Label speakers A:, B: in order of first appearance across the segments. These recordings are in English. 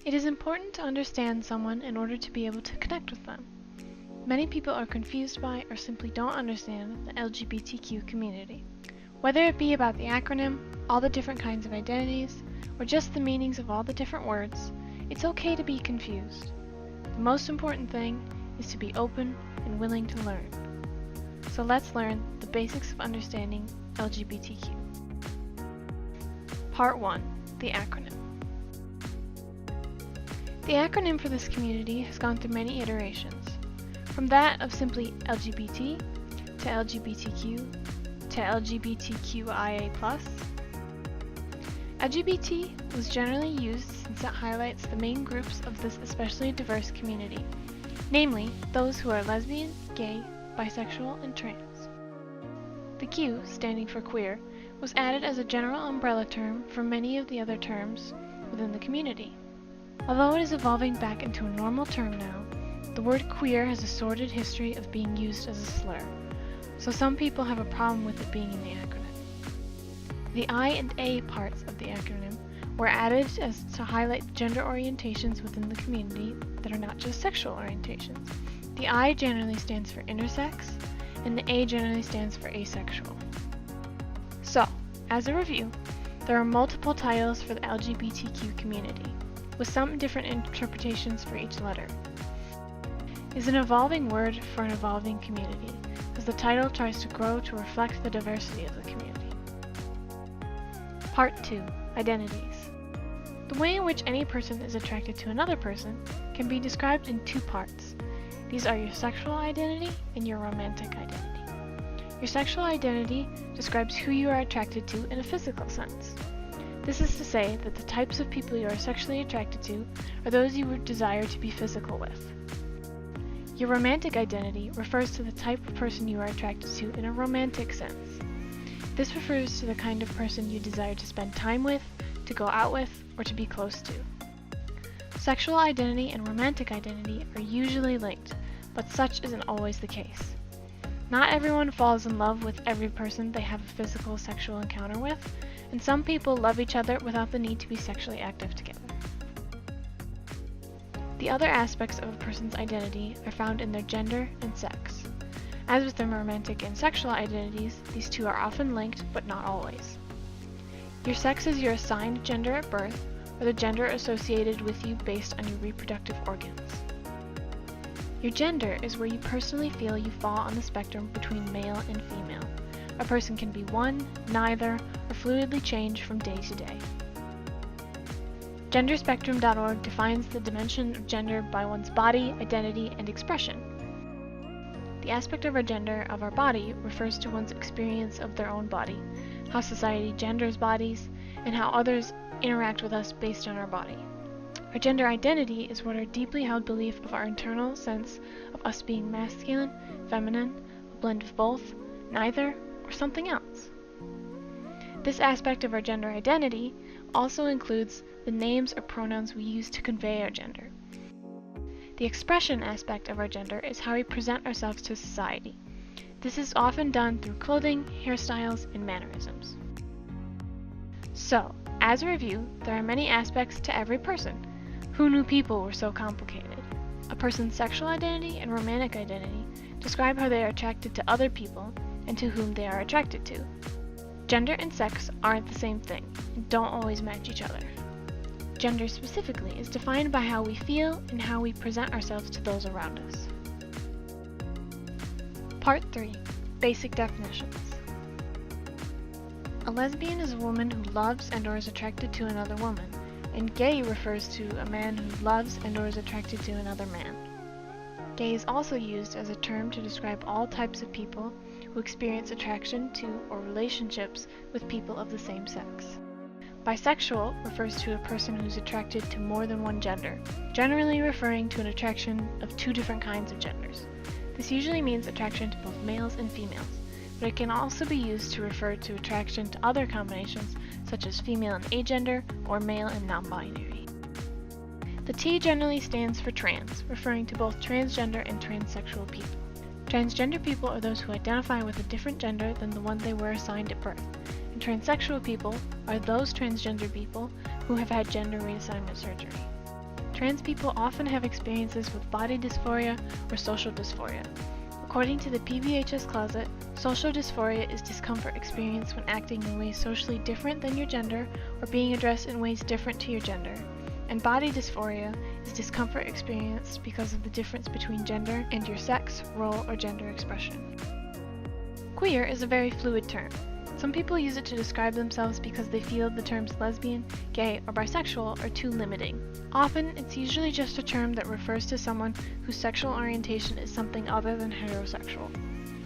A: It is important to understand someone in order to be able to connect with them. Many people are confused by or simply don't understand the LGBTQ community. Whether it be about the acronym, all the different kinds of identities, or just the meanings of all the different words, it's okay to be confused. The most important thing is to be open and willing to learn. So let's learn the basics of understanding LGBTQ. Part 1. The acronym. The acronym for this community has gone through many iterations, from that of simply LGBT to LGBTQ to LGBTQIA+. LGBT was generally used since it highlights the main groups of this especially diverse community, namely those who are lesbian, gay, bisexual, and trans. The Q, standing for queer, was added as a general umbrella term for many of the other terms within the community. Although it is evolving back into a normal term now, the word queer has a sordid history of being used as a slur, so some people have a problem with it being in the acronym. The I and A parts of the acronym were added as to highlight gender orientations within the community that are not just sexual orientations. The I generally stands for intersex, and the A generally stands for asexual. So, as a review, there are multiple titles for the LGBTQ community, with some different interpretations for each letter. It is an evolving word for an evolving community, as the title tries to grow to reflect the diversity of the community. Part 2. Identities. The way in which any person is attracted to another person can be described in two parts. These are your sexual identity and your romantic identity. Your sexual identity describes who you are attracted to in a physical sense. This is to say that the types of people you are sexually attracted to are those you would desire to be physical with. Your romantic identity refers to the type of person you are attracted to in a romantic sense. This refers to the kind of person you desire to spend time with, to go out with, or to be close to. Sexual identity and romantic identity are usually linked, but such isn't always the case. Not everyone falls in love with every person they have a physical sexual encounter with, and some people love each other without the need to be sexually active together. The other aspects of a person's identity are found in their gender and sex. As with their romantic and sexual identities, these two are often linked, but not always. Your sex is your assigned gender at birth, or the gender associated with you based on your reproductive organs. Your gender is where you personally feel you fall on the spectrum between male and female. A person can be one, neither, or fluidly change from day to day. Genderspectrum.org defines the dimension of gender by one's body, identity, and expression. The aspect of our gender of our body refers to one's experience of their own body, how society genders bodies, and how others interact with us based on our body. Our gender identity is what our deeply held belief of our internal sense of us being masculine, feminine, a blend of both, neither, or something else. This aspect of our gender identity also includes the names or pronouns we use to convey our gender. The expression aspect of our gender is how we present ourselves to society. This is often done through clothing, hairstyles, and mannerisms. So, as a review, there are many aspects to every person. Who knew people were so complicated? A person's sexual identity and romantic identity describe how they are attracted to other people and to whom they are attracted to. Gender and sex aren't the same thing and don't always match each other. Gender specifically is defined by how we feel and how we present ourselves to those around us. Part 3. Basic definitions. A lesbian is a woman who loves and or is attracted to another woman, and gay refers to a man who loves and or is attracted to another man. Gay is also used as a term to describe all types of people who experience attraction to or relationships with people of the same sex. Bisexual refers to a person who's attracted to more than one gender, generally referring to an attraction of two different kinds of genders. This usually means attraction to both males and females, but it can also be used to refer to attraction to other combinations such as female and agender or male and non-binary. The T generally stands for trans, referring to both transgender and transsexual people. Transgender people are those who identify with a different gender than the one they were assigned at birth, and transsexual people are those transgender people who have had gender reassignment surgery. trans people often have experiences with body dysphoria or social dysphoria. According to the PBHS Closet, social dysphoria is discomfort experienced when acting in ways socially different than your gender or being addressed in ways different to your gender. And body dysphoria is discomfort experienced because of the difference between gender and your sex, role, or gender expression. Queer is a very fluid term. Some people use it to describe themselves because they feel the terms lesbian, gay, or bisexual are too limiting. Often, it's usually just a term that refers to someone whose sexual orientation is something other than heterosexual.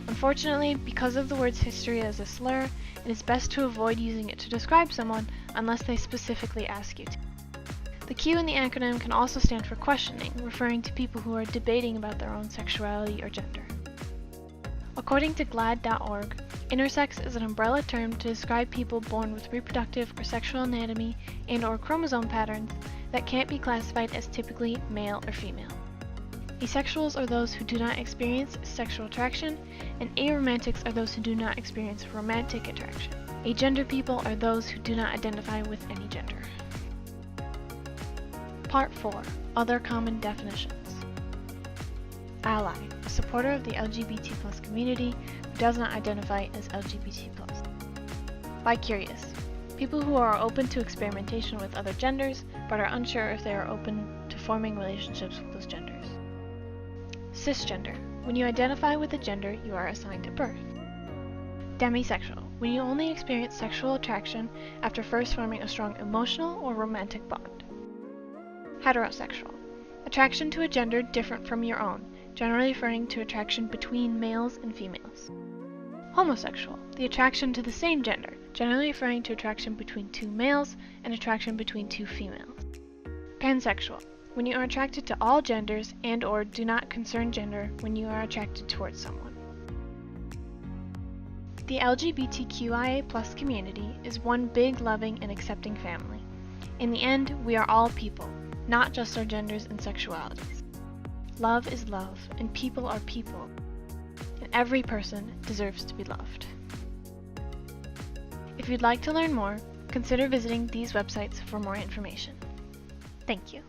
A: Unfortunately, because of the word's history as a slur, it is best to avoid using it to describe someone unless they specifically ask you to. The Q in the acronym can also stand for questioning, referring to people who are debating about their own sexuality or gender. According to GLAAD.org, intersex is an umbrella term to describe people born with reproductive or sexual anatomy and/or chromosome patterns that can't be classified as typically male or female. Asexuals are those who do not experience sexual attraction, and aromantics are those who do not experience romantic attraction. Agender people are those who do not identify with any gender. Part 4. Other common definitions. Ally, a supporter of the LGBT+ community who does not identify as LGBT+. Bi-curious, people who are open to experimentation with other genders but are unsure if they are open to forming relationships with those genders. Cisgender, when you identify with the gender you are assigned at birth. Demisexual, when you only experience sexual attraction after first forming a strong emotional or romantic bond. Heterosexual, attraction to a gender different from your own, generally referring to attraction between males and females. Homosexual, the attraction to the same gender, generally referring to attraction between two males and attraction between two females. Pansexual, when you are attracted to all genders and/or do not concern gender when you are attracted towards someone. The LGBTQIA+ community is one big, loving, and accepting family. In the end, we are all people, not just our genders and sexualities. Love is love, and people are people, and every person deserves to be loved. If you'd like to learn more, consider visiting these websites for more information. Thank you.